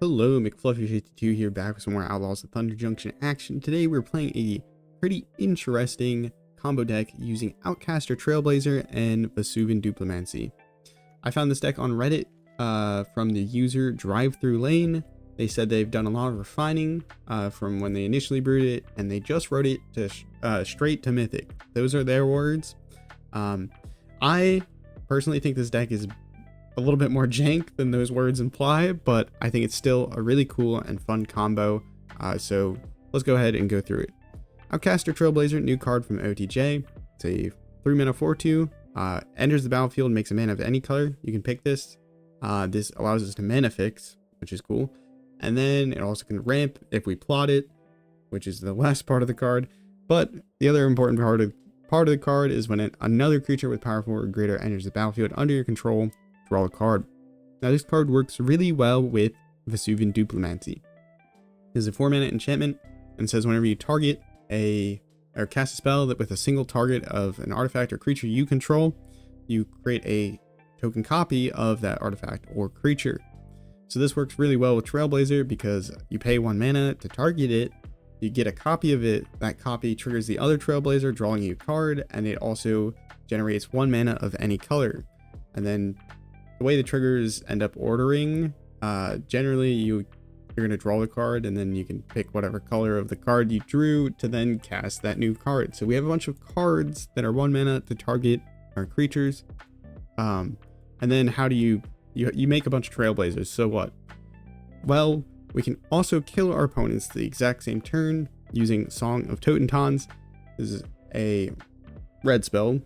Hello, McFluffy52 here, back with some more Outlaws of Thunder Junction action. Today we're playing a pretty interesting combo deck using Outcaster Trailblazer and Vesuvan Duplimancy. I found this deck on Reddit from the user Drive Through Lane. They said they've done a lot of refining from when they initially brewed it, and they just wrote it to straight to Mythic. Those are their words. I personally think this deck is a little bit more jank than those words imply, but I think it's still a really cool and fun combo. So let's go ahead and go through it. Outcaster Trailblazer, new card from OTJ. It's a 3-mana 4/2. Enters the battlefield, makes a mana of any color. You can pick this. This allows us to mana fix, which is cool. And then it also can ramp if we plot it, which is the last part of the card. But the other important part of the card is when another creature with power 4 or greater enters the battlefield under your control, draw a card. Now this card works really well with Vesuvan Duplimancy. It's a 4-mana enchantment and says whenever you target or cast a spell that with a single target of an artifact or creature you control, you create a token copy of that artifact or creature. So this works really well with Trailblazer because you pay 1 mana to target it, you get a copy of it, that copy triggers the other Trailblazer, drawing you a card, and it also generates 1 mana of any color. And then the way the triggers end up ordering, generally you're going to draw the card and then you can pick whatever color of the card you drew to then cast that new card. So we have a bunch of cards that are 1 mana to target our creatures. And then how do you make a bunch of Trailblazers? So what? Well, we can also kill our opponents the exact same turn using Song of Totentanz. This is a red spell,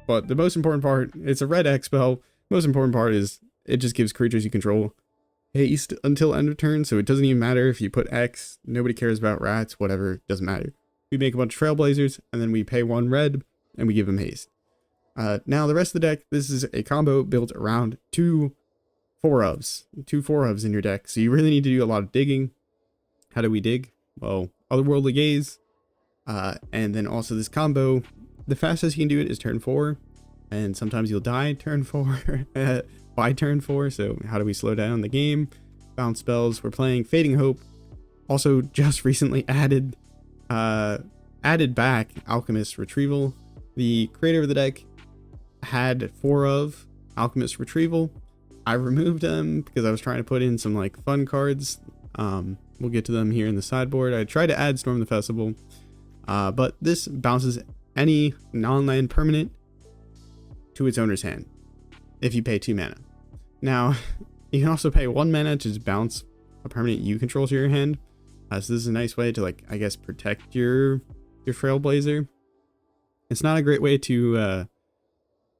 but the most important part, it's a red X spell. Most important part is it just gives creatures you control haste until end of turn, so it doesn't even matter if you put X. Nobody cares about rats, whatever, doesn't matter. We make a bunch of Trailblazers, and then we pay 1 red, and we give them haste. Now the rest of the deck, this is a combo built around 2 4-ofs in your deck, so you really need to do a lot of digging. How do we dig? Well, Otherworldly Gaze, and then also this combo, the fastest you can do it is turn 4. And sometimes you'll die turn 4 by turn 4. So how do we slow down the game? Bounce spells. We're playing Fading Hope. Also just recently added back Alchemist Retrieval. The creator of the deck had 4 of Alchemist Retrieval. I removed them because I was trying to put in some like fun cards. We'll get to them here in the sideboard. I tried to add Storm the Festival, but this bounces any non-land permanent to its owner's hand if you pay 2 mana. Now you can also pay 1 mana to just bounce a permanent you control to your hand. So this is a nice way to, like, I guess, protect your Trailblazer. It's not a great way to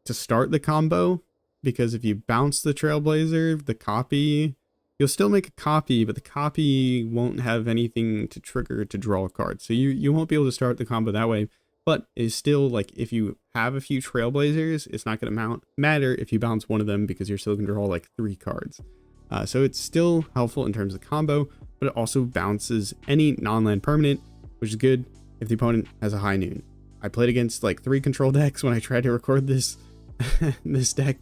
start the combo, because if you bounce the Trailblazer, the copy, you'll still make a copy, but the copy won't have anything to trigger to draw a card, so you won't be able to start the combo that way. But it's still, like, if you have a few Trailblazers, it's not going to matter if you bounce one of them, because you're still going to draw like 3 cards. So it's still helpful in terms of combo, but it also bounces any non-land permanent, which is good if the opponent has a high noon. I played against like 3 control decks when I tried to record this this deck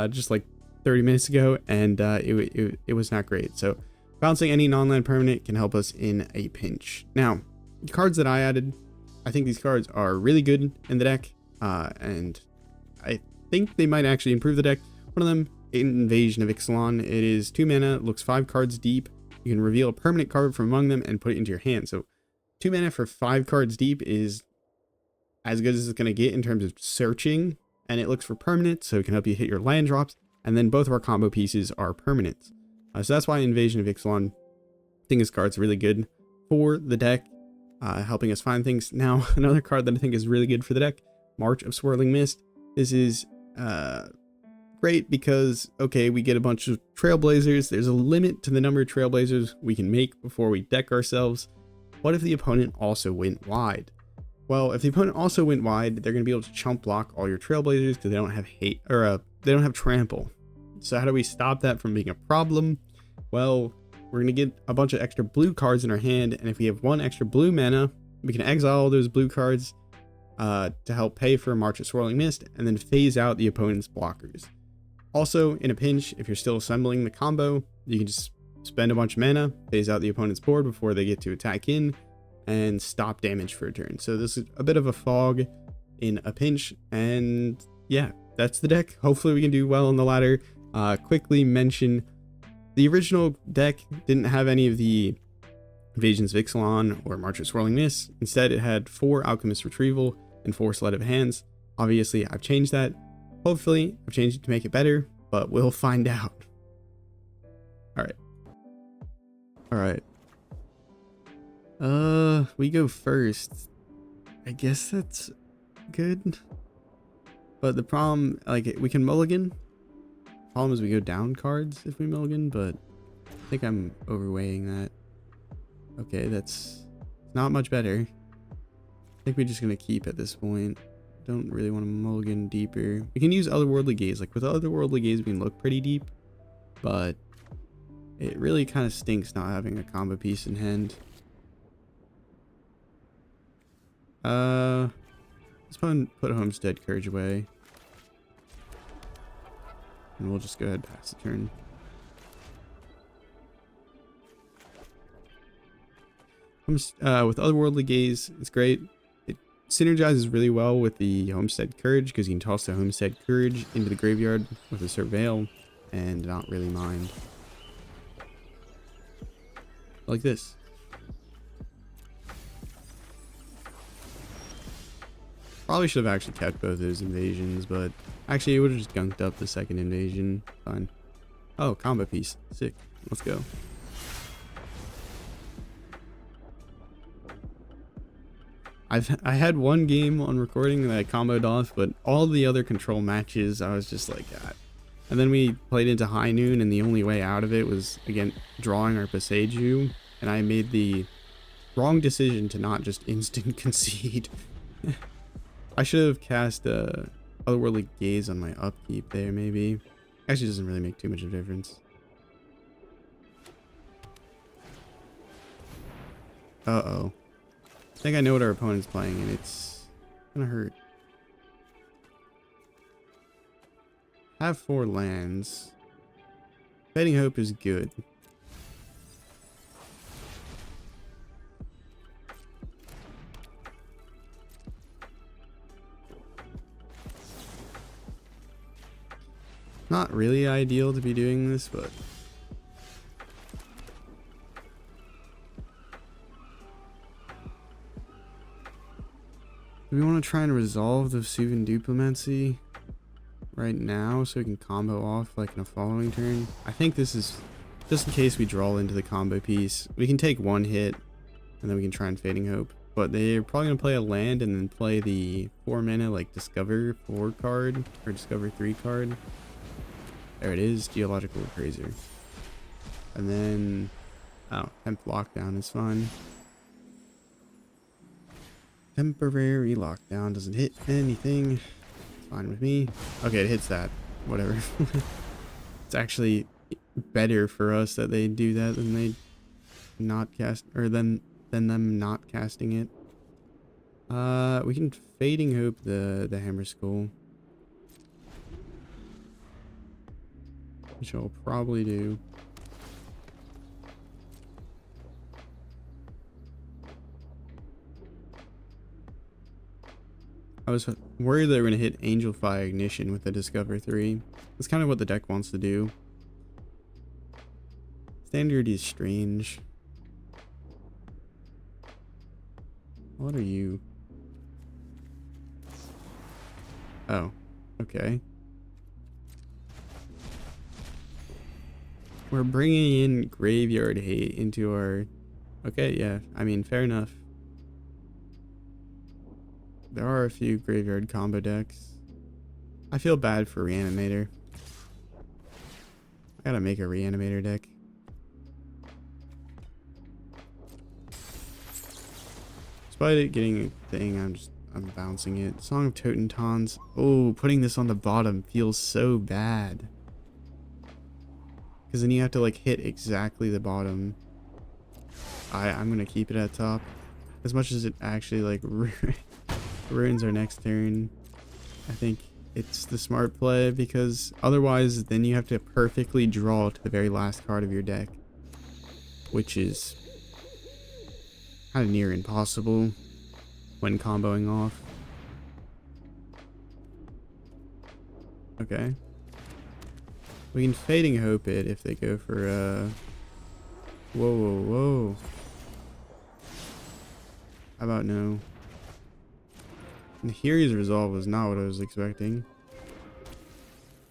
just like 30 minutes ago, and it was not great. So bouncing any non-land permanent can help us in a pinch. Now, the cards that I added, I think these cards are really good in the deck, and I think they might actually improve the deck. One of them, Invasion of Ixalan. It is 2 mana, looks 5 cards deep. You can reveal a permanent card from among them and put it into your hand. So 2 mana for 5 cards deep is as good as it's going to get in terms of searching, and it looks for permanent, so it can help you hit your land drops. And then both of our combo pieces are permanents. So that's why Invasion of Ixalan, I think this card's really good for the deck, helping us find things. Now, another card that I think is really good for the deck, March of Swirling Mist. This is great because, okay, we get a bunch of Trailblazers. There's a limit to the number of Trailblazers we can make before we deck ourselves. What if the opponent also went wide? Well, if the opponent also went wide, they're going to be able to chump block all your Trailblazers because they don't have hate, or they don't have trample. So how do we stop that from being a problem? Well, we're going to get a bunch of extra blue cards in our hand, and if we have 1 extra blue mana, we can exile all those blue cards to help pay for March of Swirling Mist, and then phase out the opponent's blockers. Also, in a pinch, if you're still assembling the combo, you can just spend a bunch of mana, phase out the opponent's board before they get to attack in, and stop damage for a turn. So this is a bit of a fog in a pinch, and yeah, that's the deck. Hopefully we can do well on the ladder. Quickly mention, the original deck didn't have any of the Invasions of Ixalan or March of Swirling Mist. Instead, it had 4 Alchemist Retrieval and 4 Sleight of Hands. Obviously, I've changed that. Hopefully, I've changed it to make it better, but we'll find out. Alright. We go first. I guess that's good. But the problem, like, we can mulligan. Problem is we go down cards if we mulligan, but I think I'm overweighing that. Okay, that's not much better. I think we're just gonna keep at this point. Don't really want to mulligan deeper. We can use Otherworldly Gaze. Like with Otherworldly Gaze, we can look pretty deep, but it really kind of stinks not having a combo piece in hand. Let's put Homestead Courage away. And we'll just go ahead and pass the turn. With Otherworldly Gaze, it's great. It synergizes really well with the Homestead Courage because you can toss the Homestead Courage into the graveyard with a Surveil and not really mind. Like this. Probably should have actually kept both those invasions, but actually it would have just gunked up the second invasion. Fine. Oh, combo piece. Sick. Let's go. I had one game on recording that I comboed off, but all the other control matches I was just like that. And then we played into High Noon, and the only way out of it was, again, drawing our Boseiju, and I made the wrong decision to not just instant concede. I should have cast Otherworldly Gaze on my upkeep there, maybe. Actually, doesn't really make too much of a difference. Uh-oh. I think I know what our opponent's playing, and it's gonna hurt. Have 4 lands. Fading Hope is good. Not really ideal to be doing this, but do we want to try and resolve the Vesuvan Duplimancy right now so we can combo off like in a following turn? I think this is just in case we draw into the combo piece. We can take 1 hit and then we can try and Fading Hope, but they're probably gonna play a land and then play the 4 mana like Discover 4 card or Discover 3 card. There it is, Geological Appraiser. And then, oh, Temp Lockdown is fine. Temporary Lockdown doesn't hit anything. It's fine with me. Okay, it hits that. Whatever. It's actually better for us that they do that than they not cast, or than them not casting it. We can Fading Hope the Hammer Skull, which I'll probably do. I was worried they were going to hit Angelfire Ignition with the Discover 3. That's kind of what the deck wants to do. Standard is strange. What are you? Oh, okay. We're bringing in Graveyard Hate into our... Okay, yeah. I mean, fair enough. There are a few graveyard combo decks. I feel bad for Reanimator. I gotta make a Reanimator deck. Despite it getting a thing, I'm bouncing it. Song of Totentanz. Oh, putting this on the bottom feels so bad. Because then you have to like hit exactly the bottom. I'm gonna keep it at top. As much as it actually like ruins our next turn, I think it's the smart play, because otherwise then you have to perfectly draw to the very last card of your deck. which is kind of near impossible when comboing off. Okay. We can Fading Hope it if they go for whoa, whoa, whoa. How about no? And Hiri's Resolve was not what I was expecting.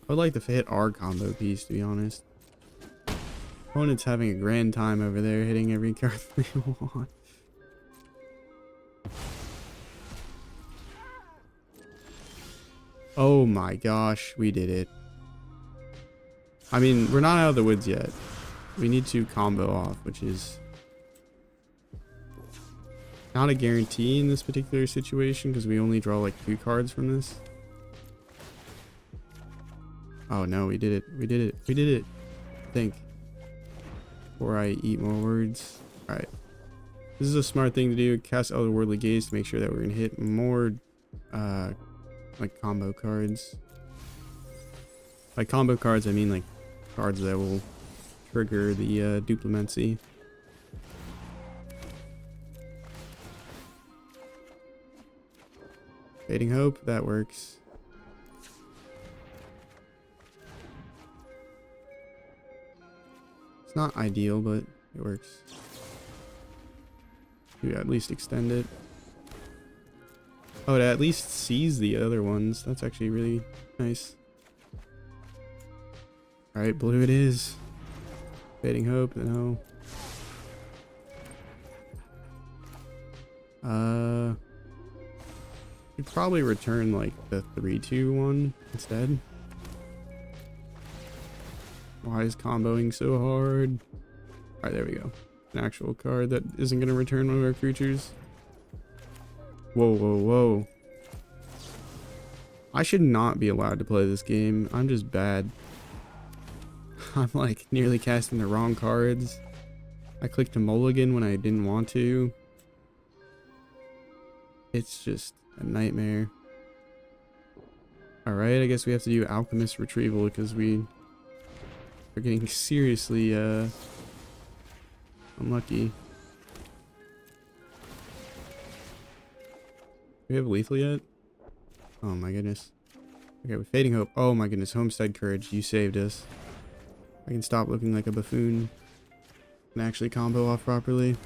I would like to hit our combo piece, to be honest. Opponent's having a grand time over there, hitting every card we want. Oh my gosh, we did it. I mean, we're not out of the woods yet. We need to combo off, which is not a guarantee in this particular situation because we only draw like 2 cards from this. Oh no, we did it. We did it. We did it. I think. Before I eat more words. Alright. This is a smart thing to do. Cast Otherworldly Gaze to make sure that we're going to hit more like combo cards. By combo cards, I mean like cards that will trigger the Duplimancy. Fading Hope, that works. It's not ideal, but it works. You at least extend it. Oh, it at least sees the other ones. That's actually really nice. Alright, blue it is. Fading Hope, no. You'd probably return like the 3-2 one instead. Why is comboing so hard? Alright, there we go. An actual card that isn't going to return one of our creatures. Whoa, whoa, whoa. I should not be allowed to play this game. I'm just bad. I'm like nearly casting the wrong cards. I clicked a mulligan when I didn't want to. It's just a nightmare. Alright, I guess we have to do Alchemist Retrieval because we are getting seriously unlucky. Do we have Lethal yet? Oh my goodness. Okay, with Fading Hope. Oh my goodness, Homestead Courage, you saved us. I can stop looking like a buffoon and actually combo off properly.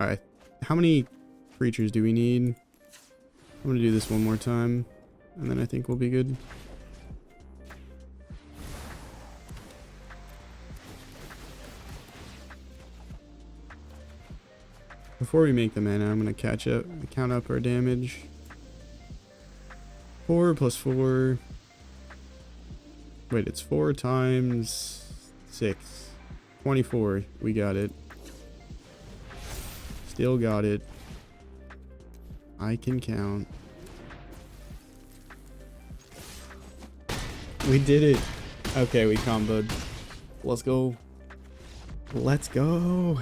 Alright, how many creatures do we need? I'm gonna do this one more time, and then I think we'll be good. Before we make the mana, I'm gonna count up our damage. 4 plus 4. Wait, it's 4 times 6. 24. We got it. Still got it. I can count. We did it. Okay, we comboed. Let's go. Let's go.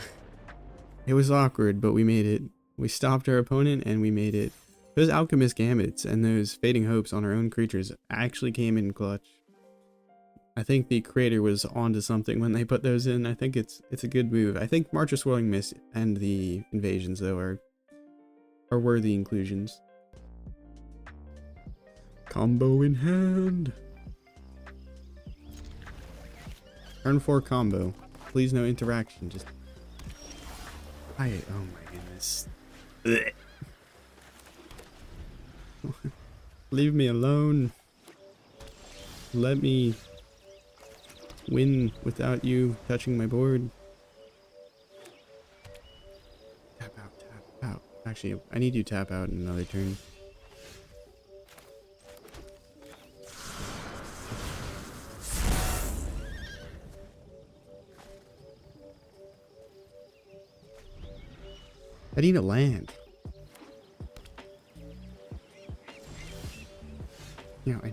It was awkward, but we made it. We stopped our opponent and we made it. Those Alchemist Gambits and those Fading Hopes on our own creatures actually came in clutch. I think the creator was onto something when they put those in. I think it's a good move. I think March of Swirling Mist and the Invasions though are worthy inclusions. Combo in hand. Turn 4 combo. Please no interaction. Just oh my goodness. Leave me alone. Let me win without you touching my board. Tap out, tap out. Actually, I need you to tap out in another turn. I need a land. Yeah, I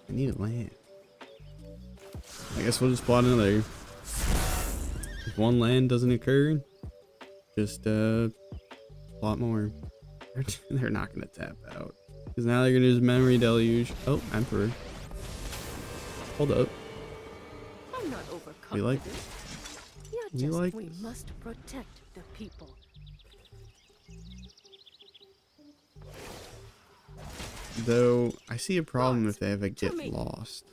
need a land. I guess we'll just plot another. If one land doesn't occur, just plot more. They're not gonna tap out because now they're gonna use Memory Deluge. Oh, Emperor. Hold up. I'm not overconfident. We like We must protect the people. Though I see a problem if they ever get lost.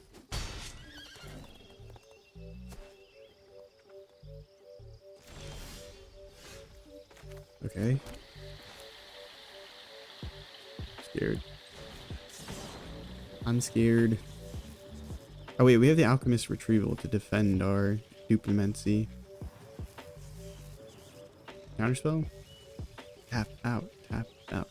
Okay. Scared. I'm scared. Oh wait, we have the Alchemist Retrieval to defend our Duplimancy. Counterspell? Tap out, tap out.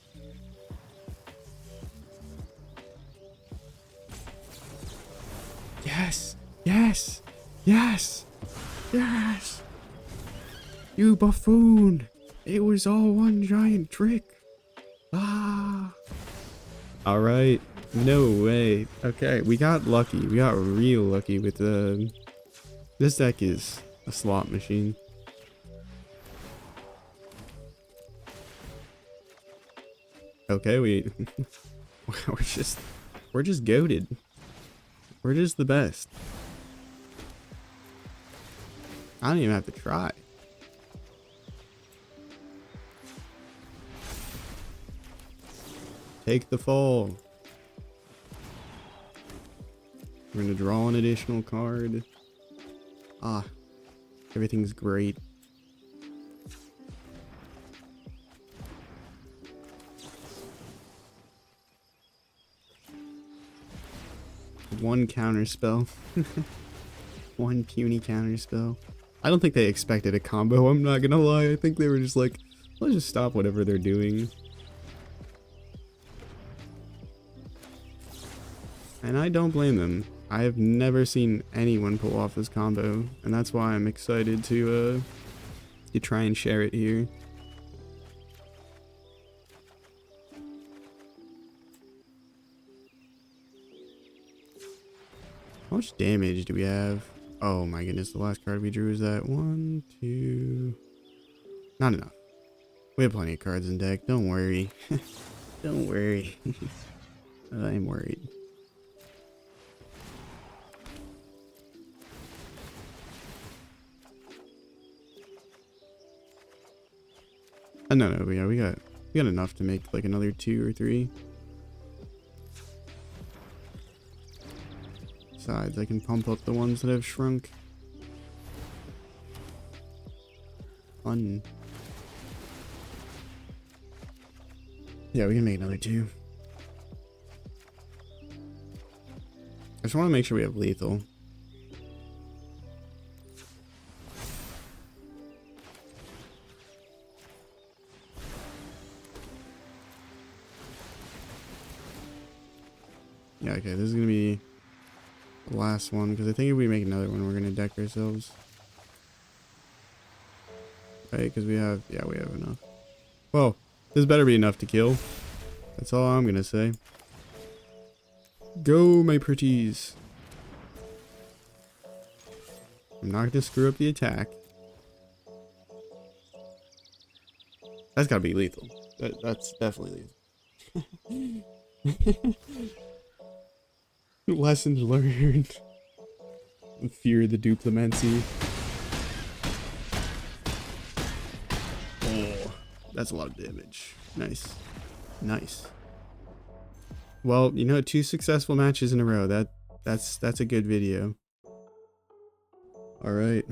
Yes! Yes! Yes! Yes! You buffoon! It was all one giant trick! Ah! Alright. No way. Okay, we got lucky. We got real lucky with the... This deck is a slot machine. Okay, we're just goated. We're just the best. I don't even have to try. Take the fall. We're gonna draw an additional card. Ah, everything's great. One counter spell. One puny counter spell. I don't think they expected a combo, I'm not gonna lie. I think they were just like, let's just stop whatever they're doing. And I don't blame them. I have never seen anyone pull off this combo, and that's why I'm excited to try and share it here. How much damage do we have? Oh my goodness, the last card we drew is that 1, 2... Not enough. We have plenty of cards in deck, don't worry. Don't worry. I'm worried. No, yeah, we got enough to make like another 2 or 3. Besides, I can pump up the ones that have shrunk. Fun. Yeah, we can make another 2. I just want to make sure we have lethal. Yeah, okay, this is gonna be the last one, because I think if we make another one, we're gonna deck ourselves. Right, because we have enough. Well, this better be enough to kill. That's all I'm gonna say. Go, my pretties. I'm not gonna screw up the attack. That's gotta be lethal. That's definitely lethal. Lessons learned. Fear the Duplimancy. Oh, that's a lot of damage. Nice. Nice. Well, you know, 2 successful matches in a row. That's a good video. Alright.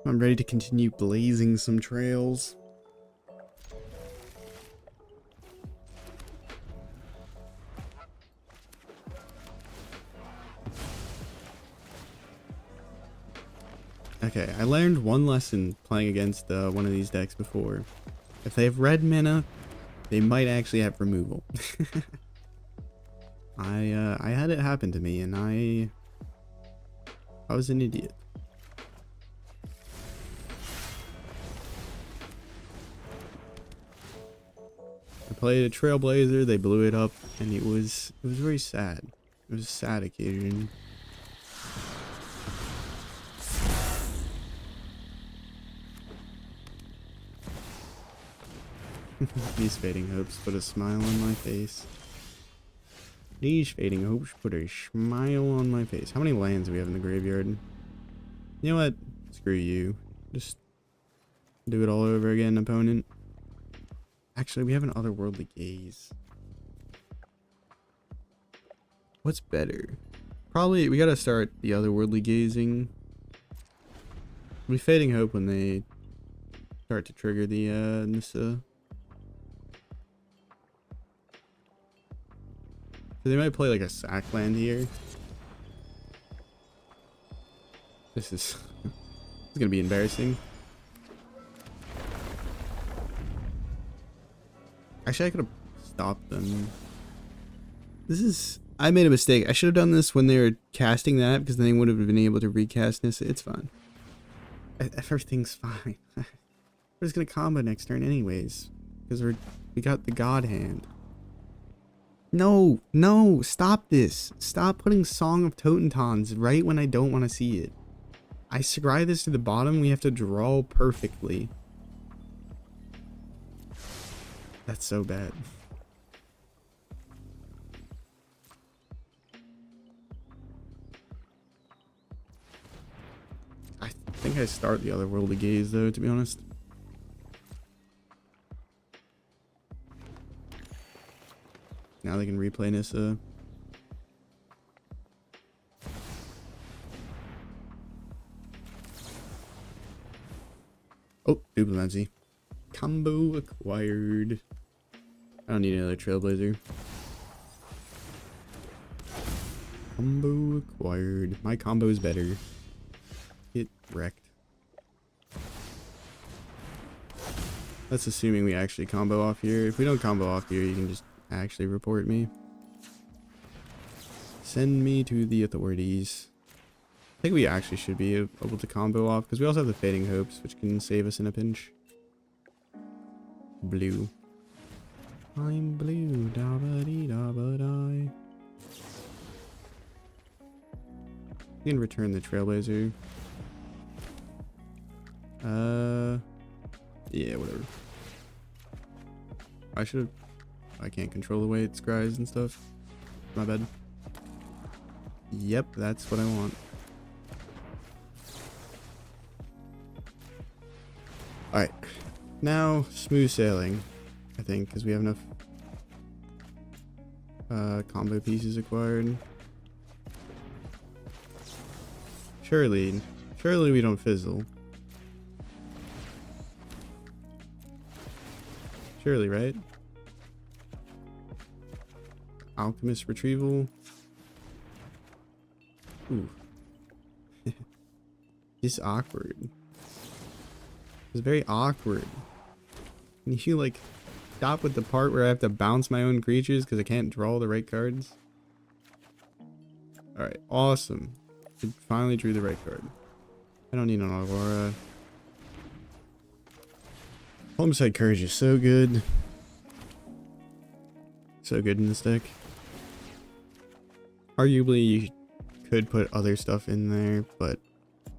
I'm ready to continue blazing some trails. Okay, I learned one lesson playing against one of these decks before. If they have red mana, they might actually have removal. I had it happen to me, and I was an idiot. I played a Trailblazer, they blew it up, and it was very sad. It was a sad occasion. These fading hopes put a smile on my face. These fading hopes put a smile on my face. How many lands do we have in the graveyard? You know what? Screw you. Just do it all over again, opponent. Actually, we have an otherworldly gaze. What's better? Probably, we gotta start the otherworldly gazing. We fading hope when they start to trigger the Nissa. So they might play like a sack land here. This is it's gonna be embarrassing. Actually, I could have stopped them. I made a mistake. I should have done this when they were casting that, because then they would have been able to recast this. It's fine. Everything's fine. We're just gonna combo next turn anyways, because we got the God Hand. No, no, stop this. Stop putting Song of Totentanz right when I don't want to see it. I scry this to the bottom, we have to draw perfectly. That's so bad. I think I start the otherworldly gaze though, to be honest. Now they can replay Nissa. Oh, Duplimancy. Combo acquired. I don't need another Trailblazer. Combo acquired. My combo is better. Get wrecked. That's assuming we actually combo off here. If we don't combo off here, you can just actually report me. Send me to the authorities. I think we actually should be able to combo off, because we also have the Fading Hopes, which can save us in a pinch. Blue. I'm blue, da ba dee da ba die. You can return the Trailblazer. Yeah, whatever. I can't control the way it scries and stuff. My bad. Yep, that's what I want. Alright. Now, smooth sailing, I think, because we have enough combo pieces acquired. Surely we don't fizzle. Surely, right? Alchemist retrieval. Ooh. It's awkward. It's very awkward. Can you like stop with the part where I have to bounce my own creatures because I can't draw the right cards? Alright, awesome. I finally drew the right card. I don't need an Aurora. Homicide Courage is so good. So good in this deck. Arguably, you could put other stuff in there, but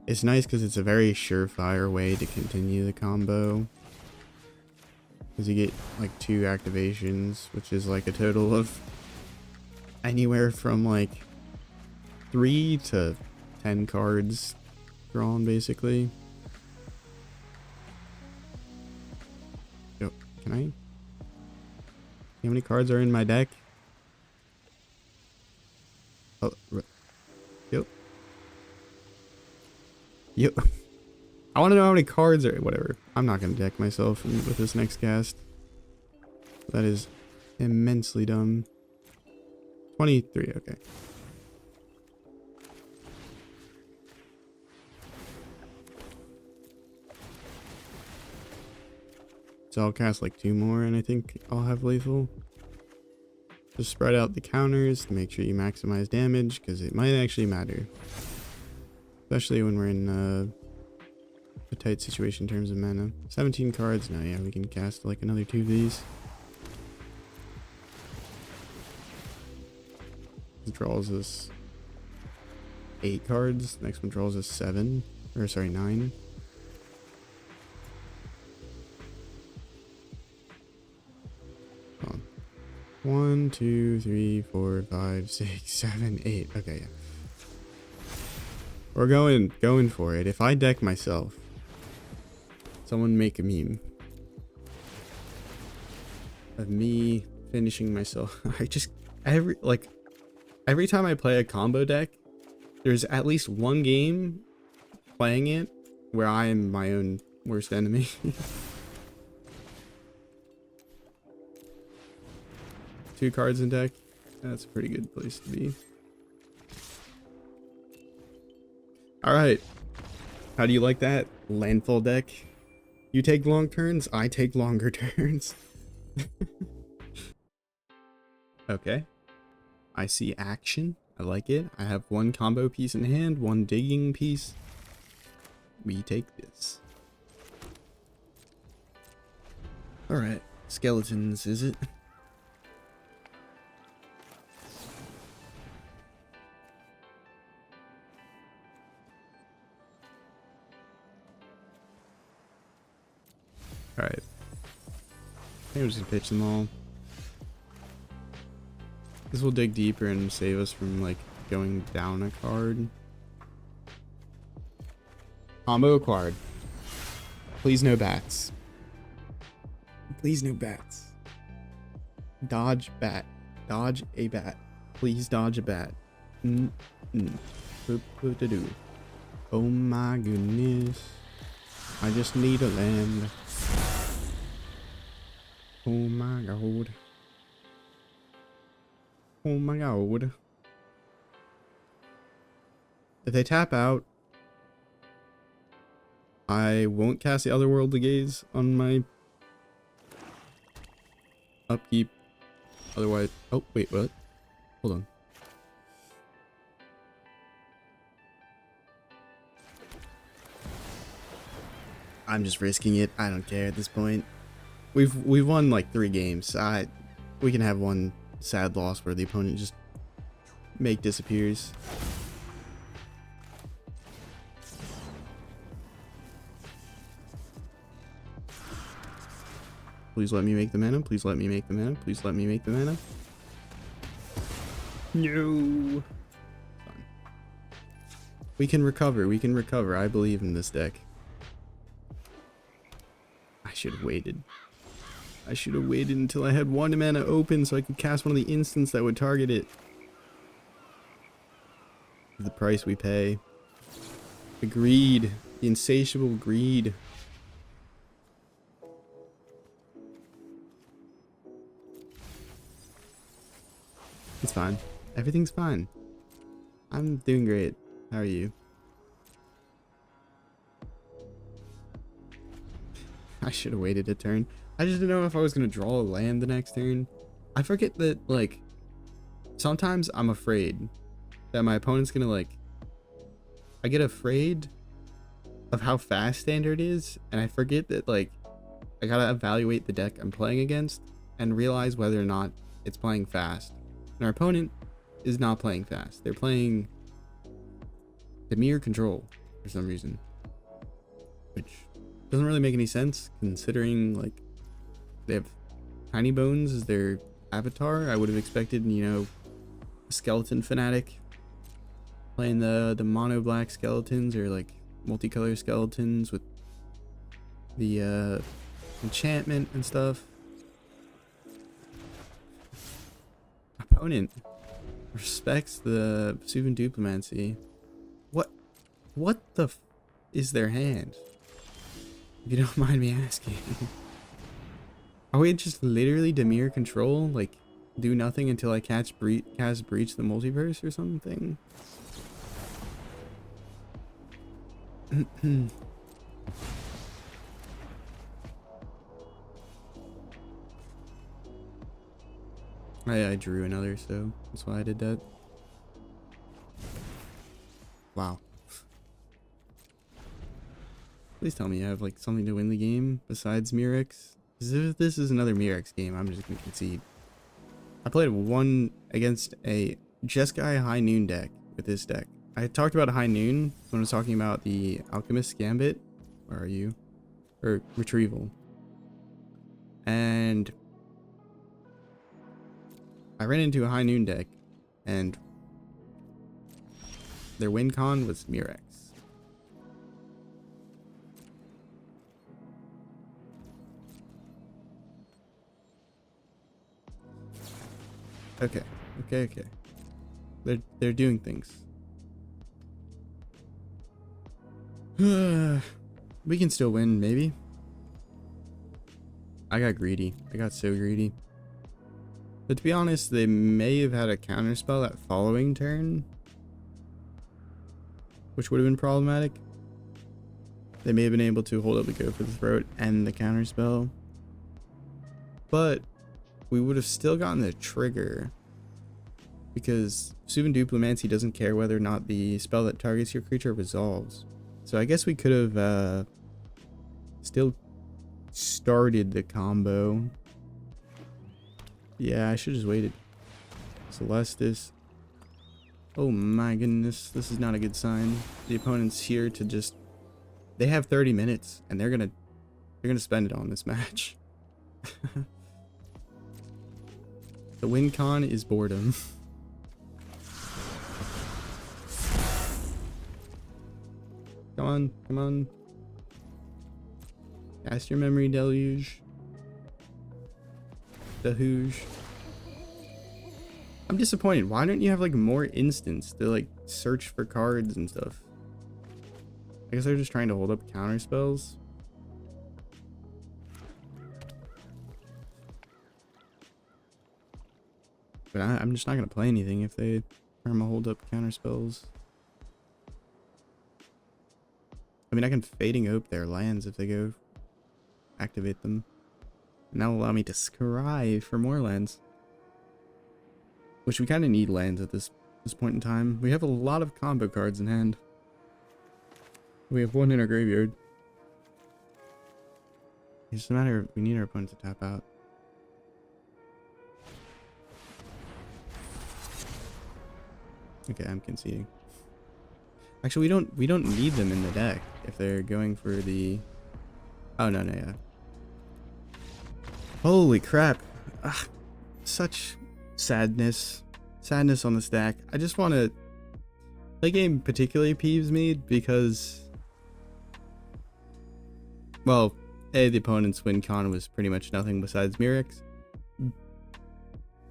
it's nice because it's a very surefire way to continue the combo. Because you get like 2 activations, which is like a total of anywhere from like 3 to 10 cards drawn, basically. Yo, can I? How many cards are in my deck? Oh, yep. Yep. I want to know how many cards are. Whatever. I'm not going to deck myself with this next cast. That is immensely dumb. 23. Okay. So I'll cast like 2 more and I think I'll have lethal. Just spread out the counters to make sure you maximize damage, because it might actually matter. Especially when we're in a tight situation in terms of mana. 17 cards. Now, yeah, we can cast like another 2 of these. This draws us 8 cards. Next one draws us 7. Or sorry, 9. Hold on. 1, 2, 3, 4, 5, 6, 7, 8. Okay, yeah. We're going for it. If I deck myself, someone make a meme of me finishing myself. I just every time I play a combo deck, there's at least one game playing it where I am my own worst enemy. 2 cards in deck. That's a pretty good place to be. Alright. How do you like that? Landfall deck. You take long turns, I take longer turns. Okay. I see action. I like it. I have 1 combo piece in hand, 1 digging piece. We take this. Alright. Skeletons, is it? Alright. I think I'm just gonna pitch them all. This will dig deeper and save us from like going down a card. Combo acquired. Please no bats. Please no bats. Dodge bat. Dodge a bat. Please dodge a bat. Oh my goodness. I just need a land. Oh my god. Oh my god. If they tap out, I won't cast the Otherworldly Gaze on my upkeep. Otherwise, oh wait, what? Hold on. I'm just risking it. I don't care at this point. We've won like 3 games. We can have one sad loss where the opponent just disappears. Please let me make the mana. Please let me make the mana. Please let me make the mana. No. Fine. We can recover. We can recover. I believe in this deck. I should have waited. I should have waited until I had 1 mana open so I could cast one of the instants that would target it. The price we pay. The greed. The insatiable greed. It's fine. Everything's fine. I'm doing great. How are you? I should have waited a turn. I just didn't know if I was going to draw a land the next turn. I forget that, like, sometimes I'm afraid that my opponent's going to, like, I get afraid of how fast standard is, and I forget that, like, I gotta evaluate the deck I'm playing against and realize whether or not it's playing fast. And our opponent is not playing fast. They're playing Dimir control for some reason, which doesn't really make any sense considering like they have Tiny Bones as their avatar. I would have expected, you know, a skeleton fanatic playing the mono black skeletons or like multicolor skeletons with the enchantment and stuff. Opponent respects the Vesuvan Duplimancy. What the f is their hand? If you don't mind me asking. Are we just literally Dimir control? Like, do nothing until I cast Breach the Multiverse or something? I drew another, so that's why I did that. Wow. Please tell me you have like something to win the game besides Mirrex. Because if this is another Mirrex game, I'm just gonna concede. I played 1 against a Jeskai High Noon deck with this deck. I talked about High Noon when I was talking about the Alchemist Gambit. Where are you? Or Retrieval. And I ran into a high noon deck, and their win con was Murex. Okay. They're doing things. We can still win, maybe. I got greedy. I got so greedy. But to be honest, they may have had a counterspell that following turn, which would have been problematic. They may have been able to hold up the Go for the Throat and the counterspell, but we would have still gotten the trigger because Vesuvan Duplimancy doesn't care whether or not the spell that targets your creature resolves. So I guess we could have still started the combo. Yeah, I should have just waited. Celestis. Oh my goodness, this is not a good sign. The opponent's here to just... They have 30 minutes, and they're gonna spend it on this match. The win con is boredom. Come on. Cast your memory deluge. I'm disappointed. Why don't you have like more instants to like search for cards and stuff? I guess they're just trying to hold up counter spells. But I'm just not gonna play anything if they try to hold up counter spells. I mean, I can Fading Ope their lands if they go activate them. And that will allow me to scry for more lands. Which we kind of need lands at this point in time. We have a lot of combo cards in hand. We have one in our graveyard. It's just a matter of we need our opponent to tap out. Okay, I'm conceding. Actually, we don't need them in the deck if they're going for the... Oh no, yeah. Holy crap. Ugh, such sadness on the stack. I just want to... That game particularly peeves me because... Well, A, the opponent's win con was pretty much nothing besides Murex.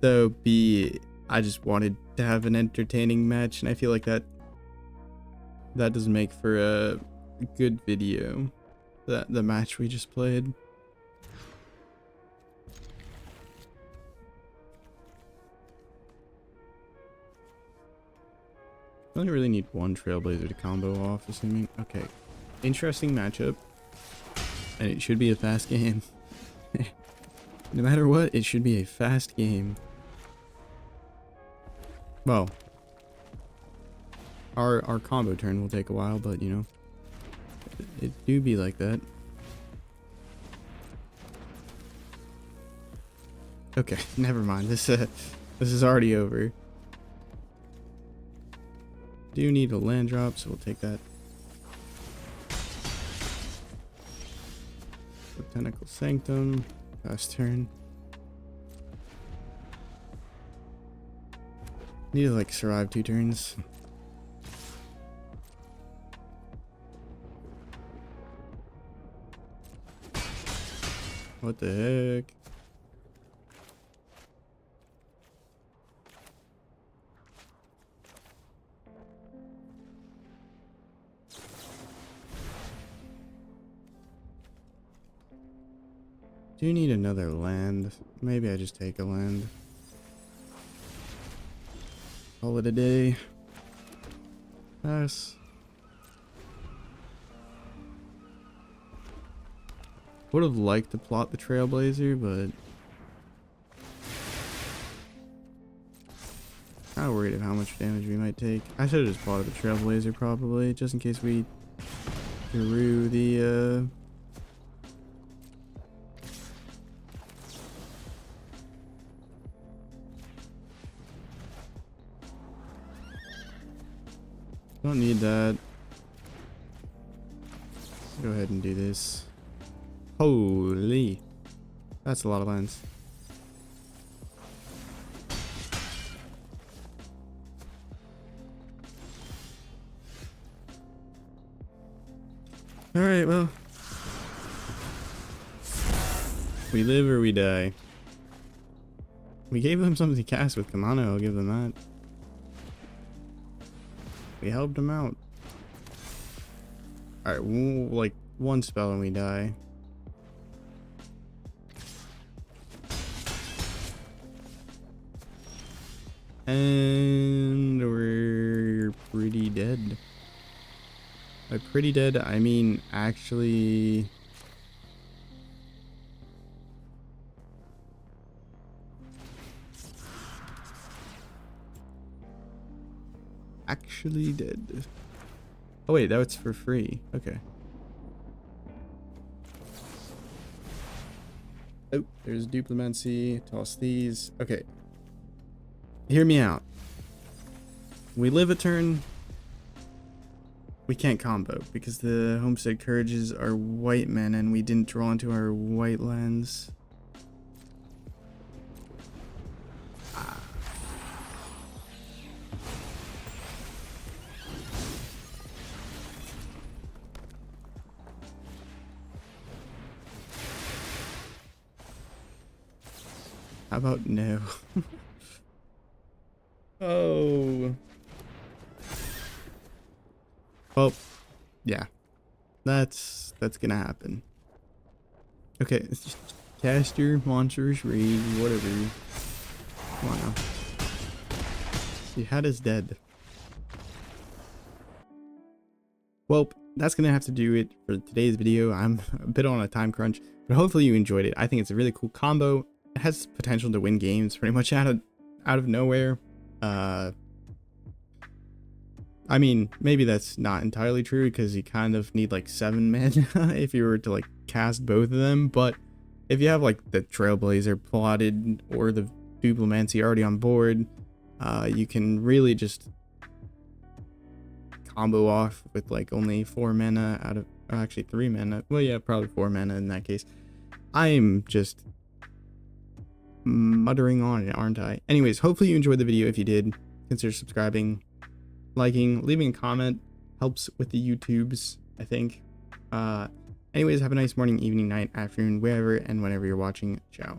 So B, I just wanted to have an entertaining match, and I feel like that doesn't make for a good video. The match we just played. I only really need one Trailblazer to combo off, assuming. Okay, interesting matchup, and it should be a fast game. No matter what, it should be a fast game. Well, our combo turn will take a while, but you know, it do be like that. Okay, never mind. This is already over. Do need a land drop, so we'll take that. Botanical Sanctum, fast turn. Need to like survive 2 turns. What the heck? Do you need another land? Maybe I just take a land. Call it a day. Pass. Would have liked to plot the Trailblazer, but kind of worried of how much damage we might take. I should have just plotted the Trailblazer probably, just in case we drew the don't need that. Go ahead and do this. Holy, that's a lot of lands. Alright, well. We live or we die. We gave them something to cast with Kamano, I'll give them that. We helped them out. Alright, like one spell and we die. And we're pretty dead. By pretty dead, I mean actually... actually dead. Oh wait, that's for free. Okay. Oh, there's Duplimancy. Toss these. Okay. Hear me out. We live a turn. We can't combo because the Homestead Courages are white men and we didn't draw into our white lands. How about no? Oh. Well, yeah. That's gonna happen. Okay, cast your monsters, rage, whatever. Come on now. You had us dead. Well, that's gonna have to do it for today's video. I'm a bit on a time crunch, but hopefully you enjoyed it. I think it's a really cool combo. It has potential to win games pretty much out of nowhere. I mean, maybe that's not entirely true because you kind of need like 7 mana if you were to like cast both of them. But if you have like the Trailblazer plotted or the Duplimancy already on board, you can really just combo off with like only 4 mana out of, or actually 3 mana. Well, yeah, probably 4 mana in that case. I'm just muttering on it, aren't I? Anyways, hopefully you enjoyed the video. If you did, consider subscribing, liking, leaving a comment. Helps with the YouTubes, I think. Anyways, have a nice morning, evening, night, afternoon, wherever and whenever you're watching. Ciao.